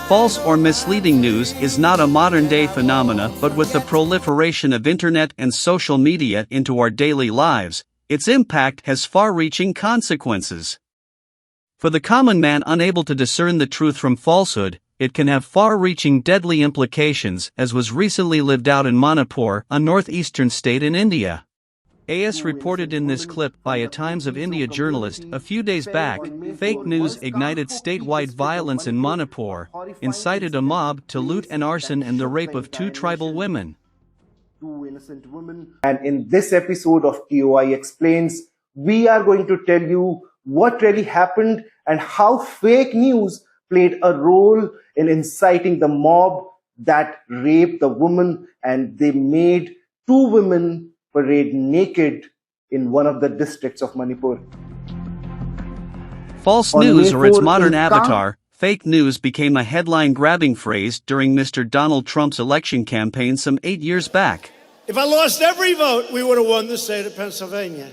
False or misleading news is not a modern-day phenomena, but with the proliferation of internet and social media into our daily lives, its impact has far-reaching consequences. For the common man unable to discern the truth from falsehood, it can have far-reaching deadly implications, as was recently lived out in Manipur, a northeastern state in India. AS reported in this clip by a Times of India journalist a few days back, fake news ignited statewide violence in Manipur, incited a mob to loot and arson and the rape of 2 tribal women. And in this episode of TOI Explains, we are going to tell you what really happened and how fake news played a role in inciting the mob that raped the woman, and they made 2 women parade naked in one of the districts of Manipur. False news, or its modern avatar, fake news, became a headline-grabbing phrase during Mr. Donald Trump's election campaign some 8 years back. If I lost every vote, we would have won the state of Pennsylvania.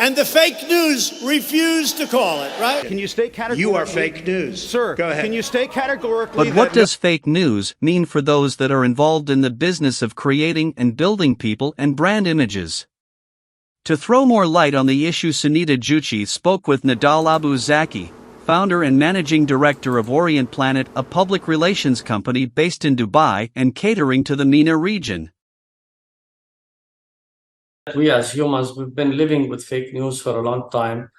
And the fake news refused to call it, right? Can you state categorically? You are fake news. Sir, go ahead. Can you state categorically? But what does fake news mean for those that are involved in the business of creating and building people and brand images? To throw more light on the issue, Sunita Juchi spoke with Nadal Abu Zaki, founder and managing director of Orient Planet, a public relations company based in Dubai and catering to the MENA region. We as humans, we've been living with fake news for a long time.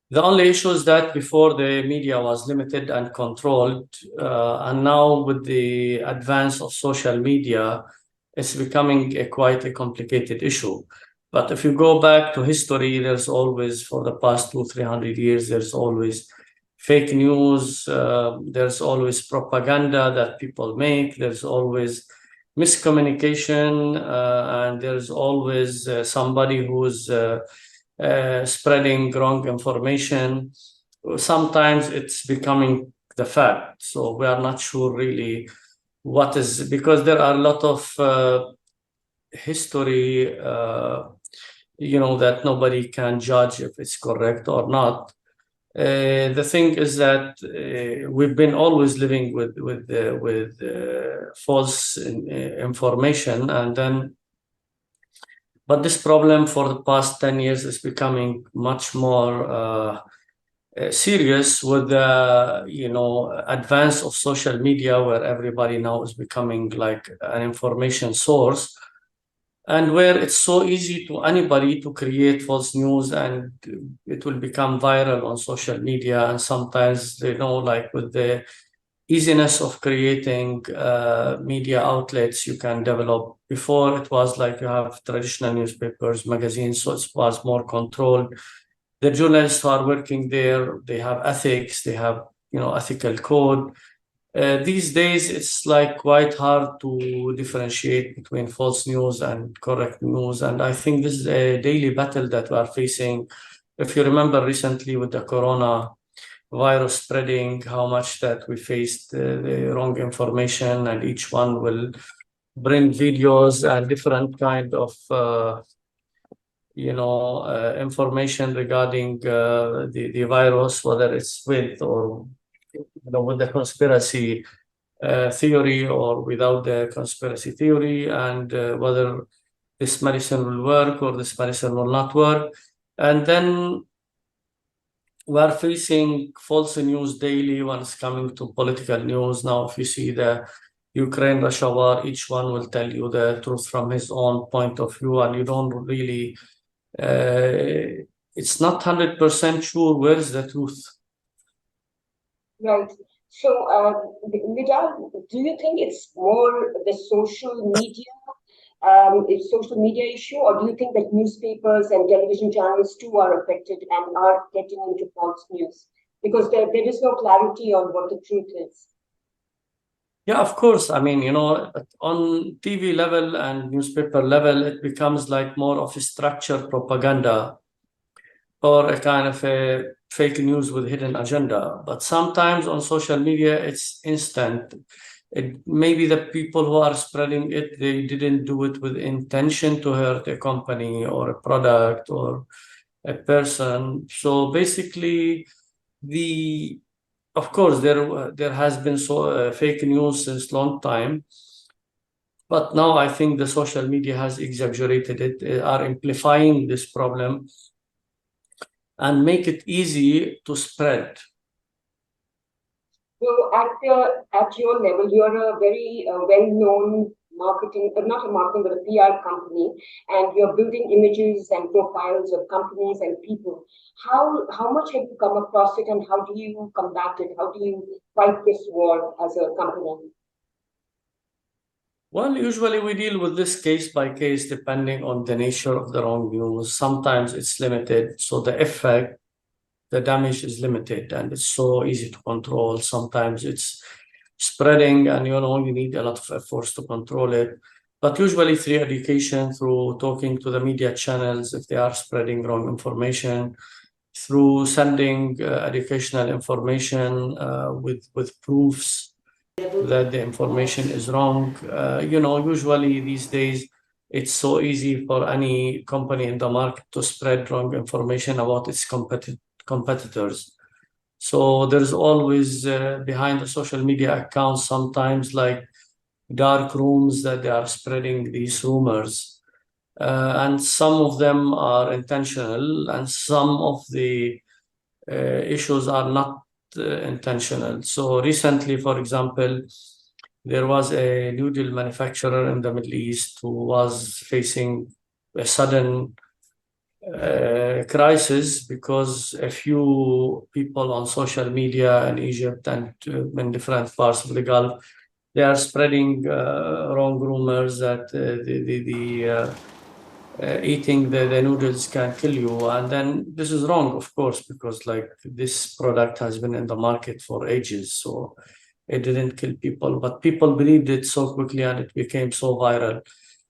The only issue is that before the media was limited and controlled, and now with the advance of social media, it's becoming quite a complicated issue. But if you go back to history, there's always, for the past 200-300 years, there's always fake news, there's always propaganda that people make, there's always miscommunication, and there's always somebody who's spreading wrong information. Sometimes it's becoming the fact. So we are not sure really what is, because there are a lot of history, that nobody can judge if it's correct or not. The thing is that we've been always living with false information, and then, but this problem for the past 10 years is becoming much more serious with the advance of social media, where everybody now is becoming like an information source, and where it's so easy to anybody to create false news, and it will become viral on social media. And sometimes, like with the easiness of creating media outlets you can develop. Before, it was like you have traditional newspapers, magazines, so it was more controlled. The journalists who are working there, they have ethics, they have ethical code. These days, it's like quite hard to differentiate between false news and correct news. And I think this is a daily battle that we are facing. If you remember recently with the corona virus spreading, how much that we faced the wrong information, and each one will bring videos and different kind of information regarding the virus, whether it's with or with the conspiracy theory or without the conspiracy theory, and whether this medicine will work or this medicine will not work. And then we are facing false news daily when it's coming to political news. Now, if you see the Ukraine-Russia war, each one will tell you the truth from his own point of view, and you don't really, it's not 100% sure where is the truth. Right. So, Nadal, do you think it's more the social media issue, or do you think that newspapers and television channels too are affected and are getting into false news? Because there is no clarity on what the truth is. Yeah, of course. I mean, on TV level and newspaper level, it becomes like more of a structured propaganda or a kind of a fake news with hidden agenda. But sometimes on social media, it's instant. Maybe the people who are spreading it, they didn't do it with intention to hurt a company or a product or a person. So basically, the of course, there has been fake news since long time, but now I think the social media has exaggerated it, are amplifying this problem and make it easy to spread. So at your level, you're a very well-known marketing, not a marketing, but a PR company, and you're building images and profiles of companies and people. How much have you come across it, and how do you combat it? How do you fight this war as a company? Well, usually we deal with this case by case depending on the nature of the wrong news. Sometimes it's limited, so the effect, the damage is limited and it's so easy to control. Sometimes it's spreading and you need a lot of efforts to control it. But usually through education, through talking to the media channels if they are spreading wrong information, through sending educational information with proofs that the information is wrong. Usually these days, it's so easy for any company in the market to spread wrong information about its competitors. So there's always behind the social media accounts, sometimes like dark rooms that they are spreading these rumors. And some of them are intentional and some of the issues are not intentional. So recently, for example, there was a noodle manufacturer in the Middle East who was facing a sudden crisis because a few people on social media in Egypt and in different parts of the Gulf, they are spreading wrong rumors that eating the noodles can kill you. And then this is wrong, of course, because like this product has been in the market for ages. So it didn't kill people, but people believed it so quickly and it became so viral.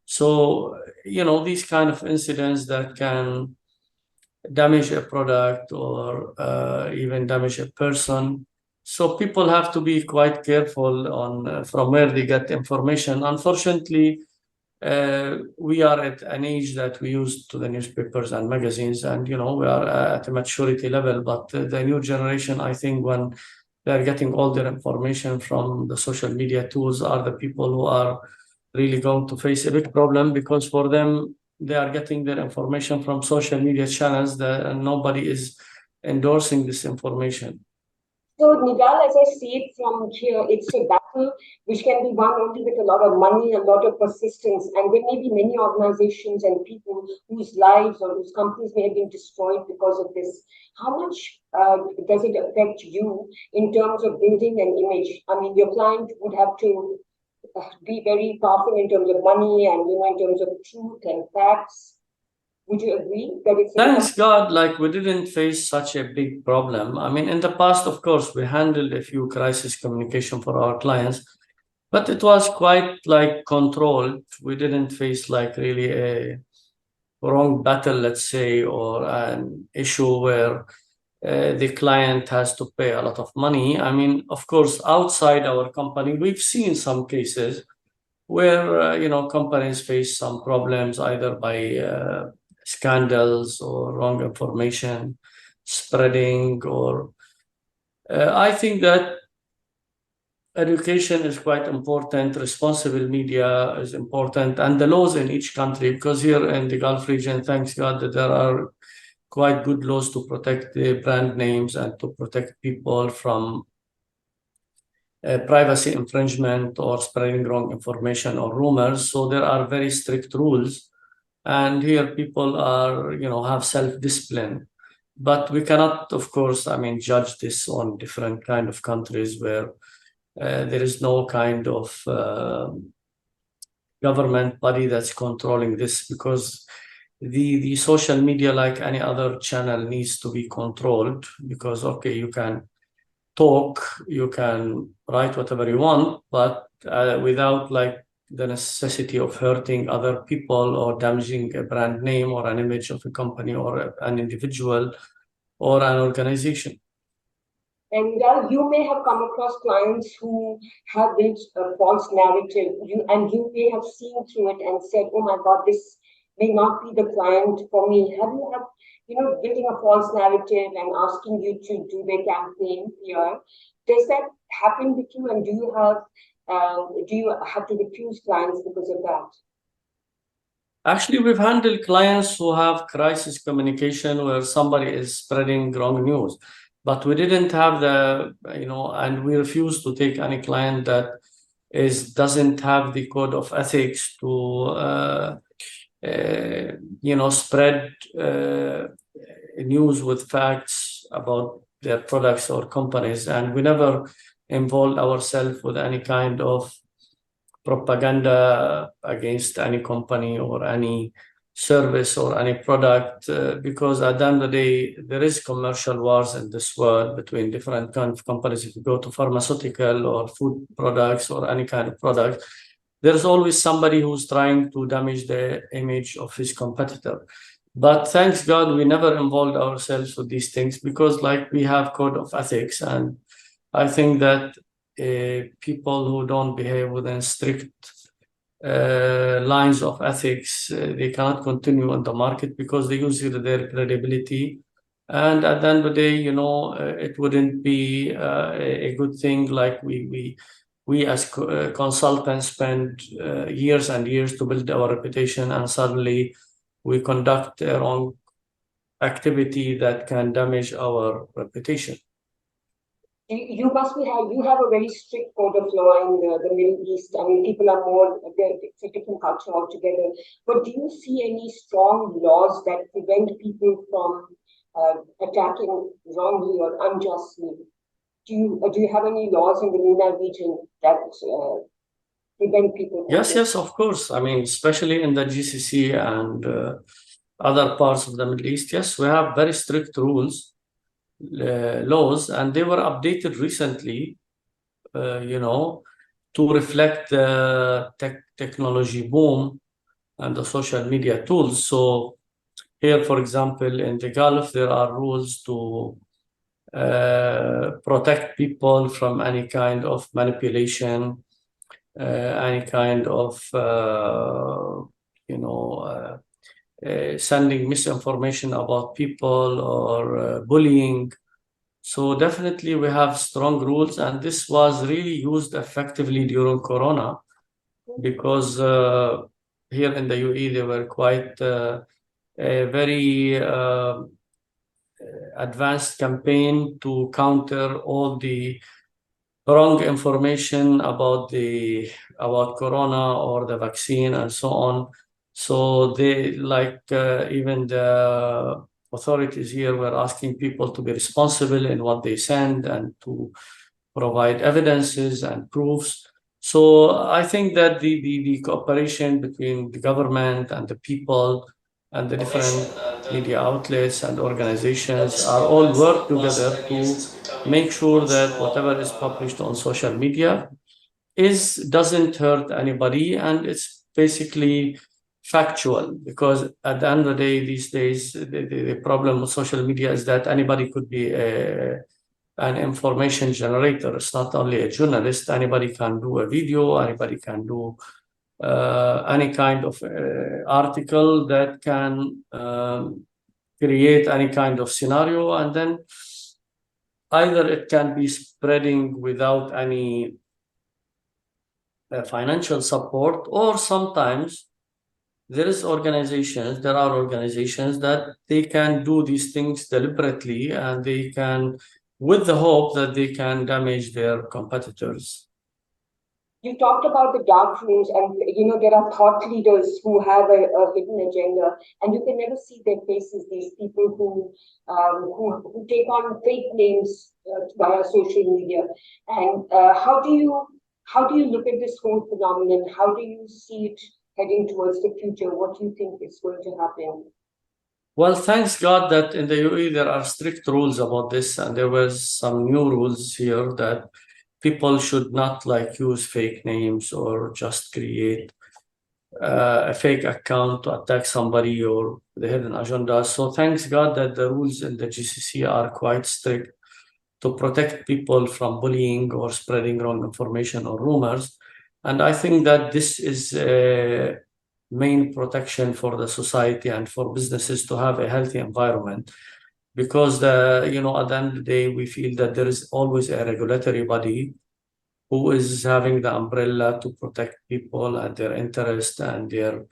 So, these kind of incidents that can damage a product or even damage a person. So people have to be quite careful on from where they get information. Unfortunately, we are at an age that we use to the newspapers and magazines, and we are at a maturity level. But the new generation, I think, when they're getting all their information from the social media tools, are the people who are really going to face a big problem, because for them, they are getting their information from social media channels and nobody is endorsing this information. So, Nidal, as I see it from here, it's a battle which can be won only with a lot of money, a lot of persistence, and there may be many organizations and people whose lives or whose companies may have been destroyed because of this. How much does it affect you in terms of building an image? I mean, your client would have to be very powerful in terms of money and in terms of truth and facts. Would you agree that it's Thanks God, like we didn't face such a big problem. I mean, in the past, of course, we handled a few crisis communication for our clients, but it was quite like controlled. We didn't face like really a wrong battle, let's say, or an issue where the client has to pay a lot of money. I mean, of course, outside our company, we've seen some cases where, companies face some problems either by scandals or wrong information spreading, or I think that education is quite important, responsible media is important, and the laws in each country, because here in the Gulf region, thanks God that there are quite good laws to protect the brand names and to protect people from privacy infringement or spreading wrong information or rumors. So there are very strict rules. And here people are, have self-discipline. But we cannot, of course, judge this on different kind of countries where there is no kind of government body that's controlling this, because the social media, like any other channel, needs to be controlled, because, okay, you can talk, you can write whatever you want, but without like the necessity of hurting other people or damaging a brand name or an image of a company or an individual or an organization. And you may have come across clients who have built a false narrative, and you may have seen through it and said, "Oh my God, this may not be the client for me." Have you had, building a false narrative and asking you to do their campaign here? Does that happen with you, and do you have to refuse clients because of that? Actually, we've handled clients who have crisis communication where somebody is spreading wrong news, but we didn't have and we refuse to take any client that doesn't have the code of ethics to spread news with facts about their products or companies. And we never involved ourselves with any kind of propaganda against any company or any service or any product, because at the end of the day, there is commercial wars in this world between different kind of companies. If you go to pharmaceutical or food products or any kind of product, there's always somebody who's trying to damage the image of his competitor. But thanks God, we never involved ourselves with these things because we have code of ethics. And I think that people who don't behave within strict lines of ethics, they cannot continue in the market because they use their credibility. And at the end of the day, it wouldn't be a good thing. Like we as consultants spend years and years to build our reputation, and suddenly we conduct a wrong activity that can damage our reputation. You have a very strict code of law in the Middle East. I mean, people are it's a different culture altogether. But do you see any strong laws that prevent people from attacking wrongly or unjustly? Do you have any laws in the MENA region that prevent people? Yes, of course. I mean, especially in the GCC and other parts of the Middle East, yes, we have very strict rules. Laws, and they were updated recently, to reflect the technology boom and the social media tools. So here, for example, in the Gulf, there are rules to protect people from any kind of manipulation, any kind of, sending misinformation about people or bullying. So definitely we have strong rules, and this was really used effectively during Corona because here in the UAE they were quite a very advanced campaign to counter all the wrong information about Corona or the vaccine and so on. So they even the authorities here were asking people to be responsible in what they send and to provide evidences and proofs. So I think that the cooperation between the government and the people and the different media outlets and organizations are all work together to make sure that whatever is published on social media doesn't hurt anybody, and it's basically factual, because at the end of the day, these days, the problem with social media is that anybody could be an information generator. It's not only a journalist. Anybody can do a video, anybody can do any kind of article that can create any kind of scenario, and then either it can be spreading without any financial support, or sometimes there are organizations that they can do these things deliberately, and they can, with the hope that they can damage their competitors. You talked about the dark rooms, and there are thought leaders who have a hidden agenda, and you can never see their faces. These people who take on fake names via social media. And how do you look at this whole phenomenon? How do you see it heading towards the future? What do you think is going to happen? Well, thanks God that in the UAE there are strict rules about this, and there was some new rules here that people should not use fake names or just create a fake account to attack somebody or the hidden agenda. So thanks God that the rules in the GCC are quite strict to protect people from bullying or spreading wrong information or rumors. And I think that this is a main protection for the society and for businesses to have a healthy environment. because you know, at the end of the day, we feel that there is always a regulatory body who is having the umbrella to protect people and their interest and their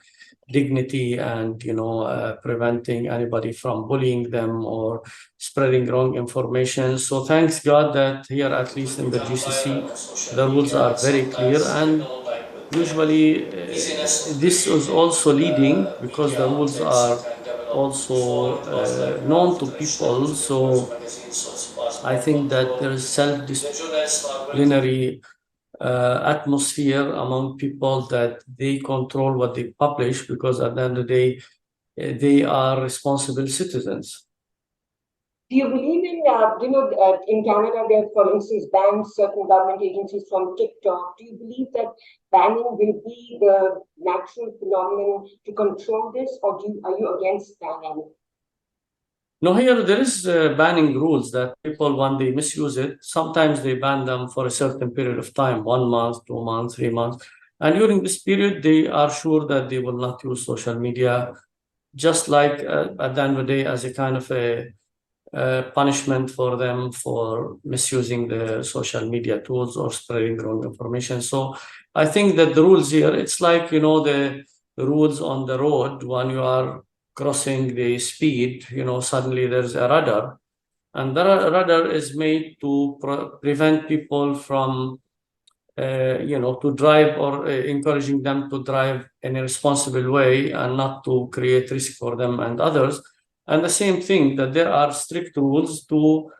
dignity, and you know, preventing anybody from bullying them or spreading wrong information. So thanks God that here, at least in the GCC, the rules are very clear, and usually this is also leading because the rules are also known to people. So I think that there is self-disciplinary atmosphere among people, that they control what they publish, because at the end of the day, they are responsible citizens. Do you believe in, in Canada, they have, for instance, banned certain government agencies from TikTok. Do you believe that banning will be the natural phenomenon to control this, or are you against banning? No, here there is banning rules that people, when they misuse it, sometimes they ban them for a certain period of time, 1 month, 2 months, 3 months. And during this period, they are sure that they will not use social media, just like at the end of the day, as a kind of a punishment for them for misusing the social media tools or spreading wrong information. So I think that the rules here, it's like, you know, the rules on the road when you are crossing the speed, you know, suddenly there's a radar, and the radar is made to prevent people from you know, to drive, or encouraging them to drive in a responsible way and not to create risk for them and others. And the same thing, that there are strict rules to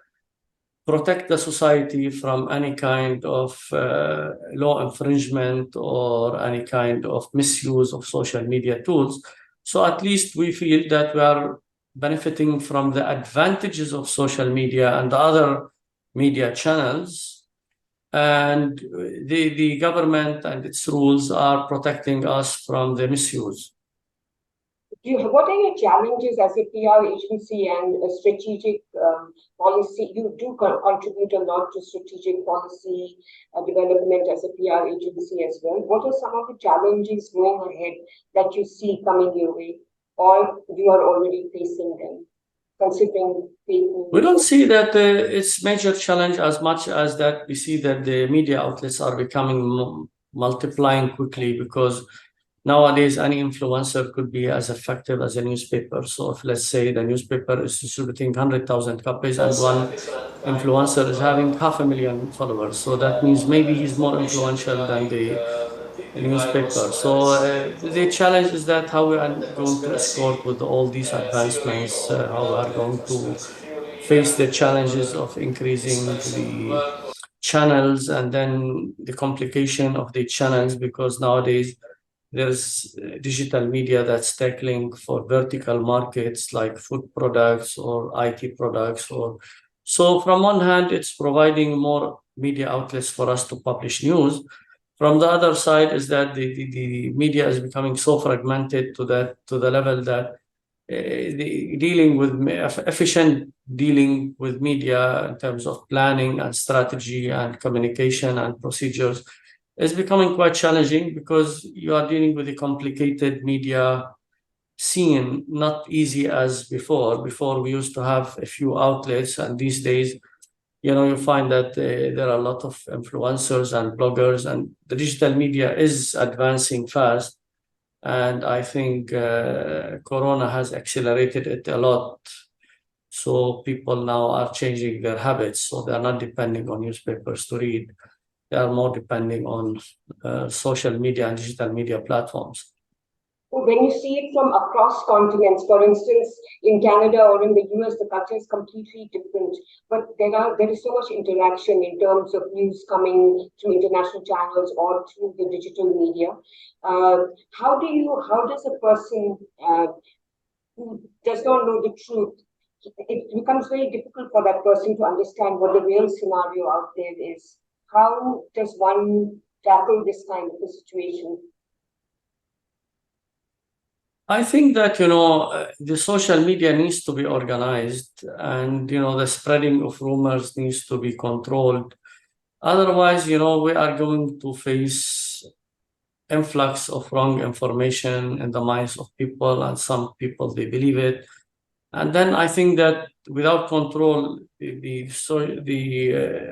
protect the society from any kind of law infringement or any kind of misuse of social media tools. So at least we feel that we are benefiting from the advantages of social media and the other media channels, and the government and its rules are protecting us from the misuse. What are your challenges as a PR agency and a strategic policy? You do contribute a lot to strategic policy development as a PR agency as well. What are some of the challenges going ahead that you see coming your way, or you are already facing them, considering fake news? We don't see that it's major challenge as much as that we see that the media outlets are becoming multiplying quickly, because nowadays any influencer could be as effective as a newspaper. So if, let's say, the newspaper is distributing 100,000 copies and one influencer is having 500,000 followers, so that means maybe he's more influential than the newspaper. So the challenge is that how we are going to escort with all these advancements, how we are going to face the challenges of increasing the channels, and then the complication of the channels, because nowadays there's digital media that's tackling for vertical markets like food products or IT products. Or so from one hand, it's providing more media outlets for us to publish news. From the other side is that the media is becoming so fragmented to the level that efficient dealing with media in terms of planning and strategy and communication and procedures is becoming quite challenging, because you are dealing with a complicated media scene, not easy as before. Before we used to have a few outlets, and these days, you know, you find that there are a lot of influencers and bloggers, and the digital media is advancing fast. And I think Corona has accelerated it a lot. So people now are changing their habits. So they're not depending on newspapers to read. They are more depending on social media and digital media platforms. When you see it from across continents, for instance, in Canada or in the US, the culture is completely different. But there is so much interaction in terms of news coming through international channels or through the digital media. How does a person who does not know the truth, it becomes very difficult for that person to understand what the real scenario out there is. How does one tackle this kind of a situation? I think that, you know, the social media needs to be organized, and, you know, the spreading of rumors needs to be controlled. Otherwise, you know, we are going to face influx of wrong information in the minds of people, and some people, they believe it. And then I think that without control, the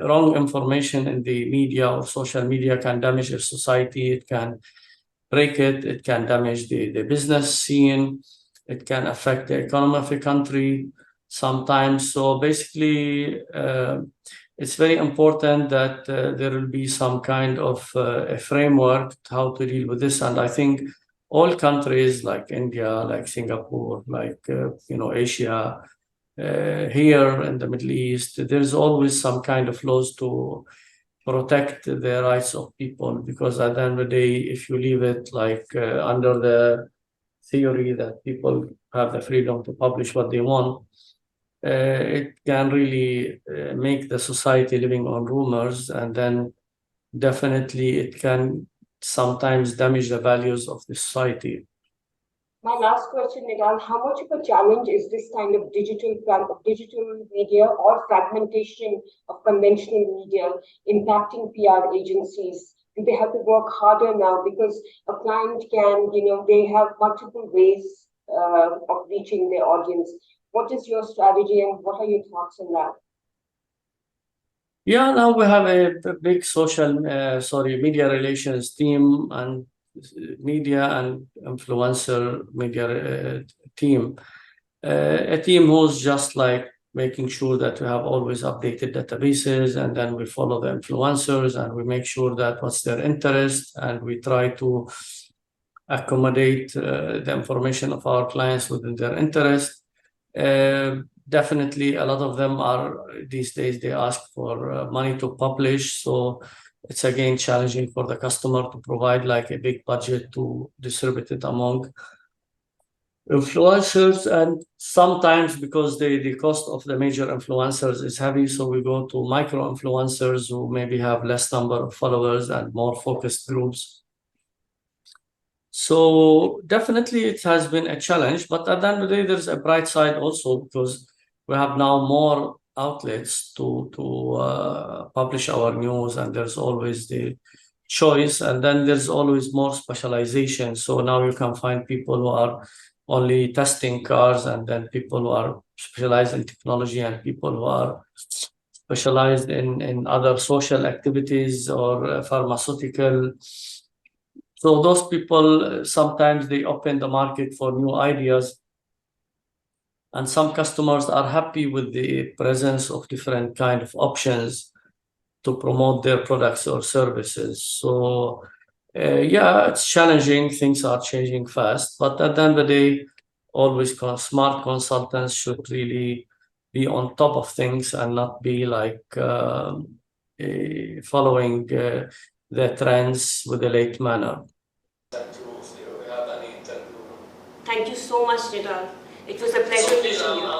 wrong information in the media or social media can damage a society. It can break it. It can damage the business scene. It can affect the economy of a country sometimes. So basically, it's very important that there will be some kind of a framework how to deal with this. And I think all countries like India, like Singapore, like Asia, here in the Middle East, there's always some kind of laws to protect the rights of people, because at the end of the day, if you leave it like under the theory that people have the freedom to publish what they want, it can really make the society living on rumors, and then definitely it can sometimes damage the values of the society. My last question, Nidal, how much of a challenge is this kind of digital media or fragmentation of conventional media impacting PR agencies? Do they have to work harder now because a client can, they have multiple ways of reaching their audience? What is your strategy and what are your thoughts on that? Yeah, now we have a big media relations team and media and influencer media team. A team who's just like making sure that we have always updated databases, and then we follow the influencers and we make sure that what's their interest, and we try to accommodate the information of our clients within their interest. Definitely, a lot of them are these days, they ask for money to publish. So it's again challenging for the customer to provide like a big budget to distribute it among influencers. And sometimes because the cost of the major influencers is heavy, so we go to micro influencers who maybe have less number of followers and more focused groups. So definitely it has been a challenge, but at the end of the day, there's a bright side also, because we have now more outlets to publish our news, and there's always the choice, and then there's always more specialization. So now you can find people who are only testing cars, and then people who are specialized in technology, and people who are specialized in other social activities or pharmaceutical. So those people, sometimes they open the market for new ideas, and some customers are happy with the presence of different kind of options to promote their products or services. So yeah, it's challenging. Things are changing fast, but at the end of the day, always smart consultants should really be on top of things and not be like following the trends with a late manner. Thank you so much, Nidal. It was a pleasure meeting you.